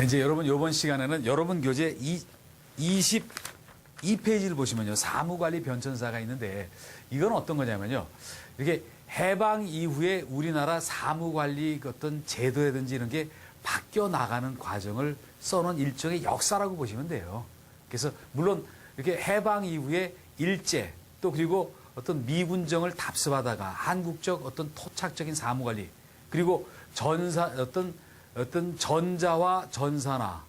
이제 여러분 이번 시간에는 여러분 교재 22페이지를 보시면요. 사무관리 변천사가 있는데 이건 어떤 거냐면요. 이렇게 해방 이후에 우리나라 사무관리 어떤 제도라든지 이런 게 바뀌어 나가는 과정을 써놓은 일종의 역사라고 보시면 돼요. 그래서 물론 이렇게 해방 이후에 일제 또 그리고 어떤 미군정을 답습하다가 한국적 어떤 토착적인 사무관리 그리고 어떤 전자와 전산화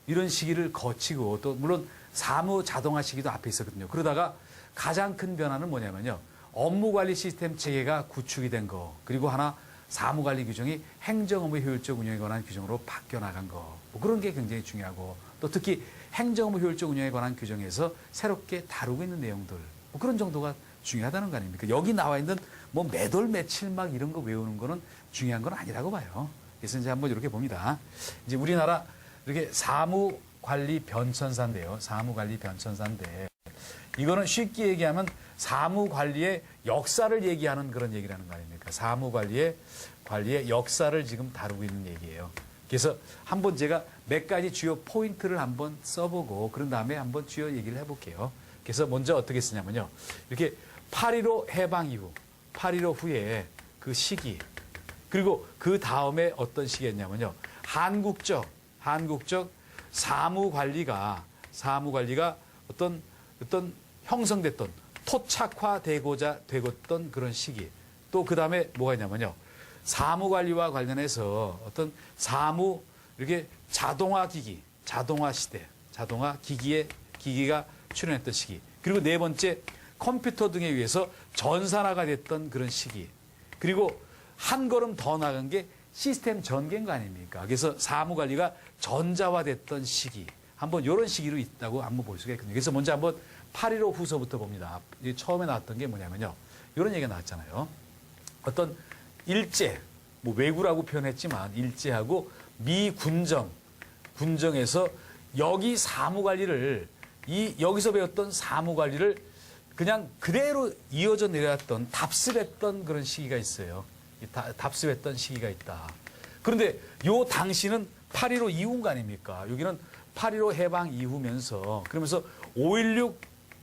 이런 시기를 거치고 또 물론 사무 자동화 시기도 앞에 있었거든요. 그러다가 가장 큰 변화는 뭐냐면요. 업무관리 시스템 체계가 구축이 된 거 그리고 하나 사무관리 규정이 행정업무 효율적 운영에 관한 규정으로 바뀌어 나간 거 뭐 그런 게 굉장히 중요하고 또 특히 행정업무 효율적 운영에 관한 규정에서 새롭게 다루고 있는 내용들 뭐 그런 정도가 중요하다는 거 아닙니까? 여기 나와 있는 뭐 매돌 며칠 막 이런 거 외우는 거는 중요한 건 아니라고 봐요. 그래서 이제 한번 이렇게 봅니다. 이제 우리나라 이렇게 사무관리 변천사인데요. 사무관리 변천사인데 이거는 쉽게 얘기하면 사무관리의 역사를 얘기하는 그런 얘기라는 거 아닙니까? 사무관리의 역사를 지금 다루고 있는 얘기예요. 그래서 한번 제가 몇 가지 주요 포인트를 한번 써보고 그런 다음에 한번 주요 얘기를 해볼게요. 그래서 먼저 어떻게 쓰냐면요. 이렇게 8.15 해방 이후, 8.15 후에 그 시기 그리고 그 다음에 어떤 시기였냐면요. 한국적 사무관리가 어떤 형성됐던 토착화되고자 되었던 그런 시기. 또 그 다음에 뭐가 있냐면요. 사무관리와 관련해서 어떤 이렇게 자동화 시대, 자동화 기기가 출현했던 시기. 그리고 네 번째 컴퓨터 등에 의해서 전산화가 됐던 그런 시기. 그리고 한 걸음 더 나간 게 시스템 전개인 거 아닙니까? 그래서 사무관리가 전자화됐던 시기. 한번 이런 시기로 있다고 한번 볼 수가 있거든요. 그래서 먼저 한번 8.15 후서부터 봅니다. 처음에 나왔던 게 뭐냐면요. 이런 얘기가 나왔잖아요. 어떤 일제, 뭐 왜구라고 표현했지만 일제하고 군정에서 여기 사무관리를 여기서 배웠던 사무관리를 그냥 그대로 이어져 내려왔던 답습했던 그런 시기가 있어요. 답습했던 시기가 있다. 그런데 요 당시는 8.15 이후인 거 아닙니까? 여기는 8.15 해방 이후면서 그러면서 5.16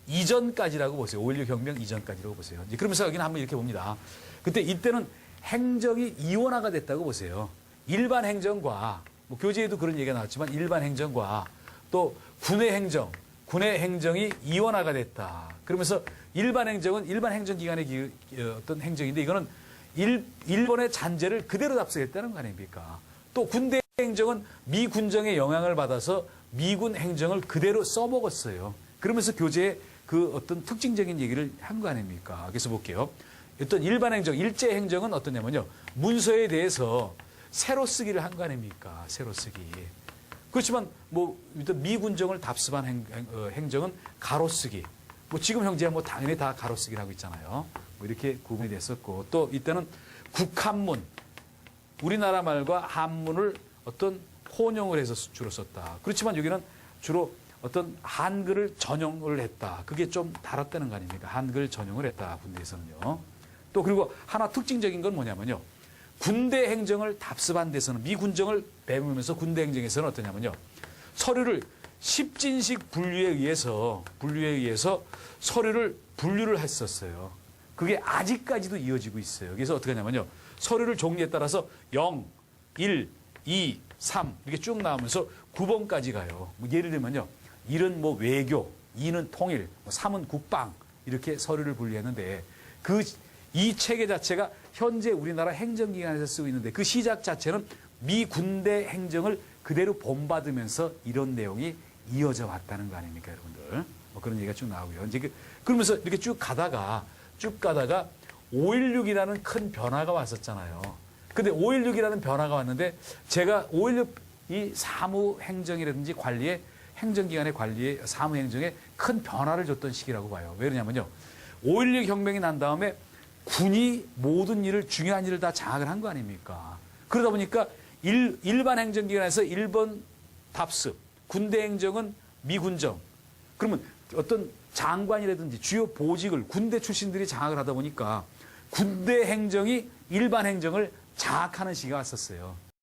이전까지라고 보세요. 5.16 혁명 이전까지라고 보세요. 이제 그러면서 여기는 한번 이렇게 봅니다. 그때 이때는 행정이 이원화가 됐다고 보세요. 일반 행정과 뭐 교재에도 그런 얘기가 나왔지만 일반 행정과 또 군의 행정이 이원화가 됐다. 그러면서 일반 행정은 일반 행정기관의 어떤 행정인데 이거는 일본의 잔재를 그대로 답습했다는 거 아닙니까? 또 군대 행정은 미군정의 영향을 받아서 미군 행정을 그대로 써먹었어요. 그러면서 교재에 그 어떤 특징적인 얘기를 한 거 아닙니까? 그래서 볼게요. 어떤 일반 행정, 일제 행정은 어떠냐면요. 문서에 대해서 새로 쓰기를 한 거 아닙니까? 새로 쓰기. 그렇지만 뭐 미군정을 답습한 행정은 가로 쓰기. 뭐 지금 형제야 뭐 당연히 다 가로 쓰기를 하고 있잖아요. 뭐 이렇게 구분이 됐었고 또 이때는 국한문, 우리나라 말과 한문을 어떤 혼용을 해서 주로 썼다. 그렇지만 여기는 주로 어떤 한글을 전용을 했다. 그게 좀 다뤘다는 거 아닙니까? 한글 전용을 했다. 군대에서는요. 또 그리고 하나 특징적인 건 뭐냐면요. 군대 행정을 답습한 데서는 미군정을 배우면서 군대 행정에서는 어떠냐면요. 서류를 십진식 분류에 의해서 서류를 분류를 했었어요. 그게 아직까지도 이어지고 있어요. 그래서 어떻게 하냐면요. 서류를 종류에 따라서 0, 1, 2, 3 이렇게 쭉 나오면서 9번까지 가요. 뭐 예를 들면요. 1은 뭐 외교, 2는 통일, 3은 국방 이렇게 서류를 분류했는데 이 체계 자체가 현재 우리나라 행정기관에서 쓰고 있는데 그 시작 자체는 미 군대 행정을 그대로 본받으면서 이런 내용이 이어져 왔다는 거 아닙니까, 여러분들? 뭐 그런 얘기가 쭉 나오고요. 이제 그러면서 이렇게 쭉 가다가 5.16이라는 큰 변화가 왔었잖아요. 근데 5.16이라는 변화가 왔는데 제가 5.16 이 사무행정이라든지 관리에 행정기관의 관리에 사무행정에 큰 변화를 줬던 시기라고 봐요. 왜 그러냐면요. 5.16 혁명이 난 다음에 군이 모든 일을 중요한 일을 다 장악을 한 거 아닙니까? 그러다 보니까 일반 행정기관에서 일본 답습, 군대 행정은 미군정. 그러면 어떤 장관이라든지 주요 보직을 군대 출신들이 장악을 하다 보니까 군대 행정이 일반 행정을 장악하는 시기가 왔었어요.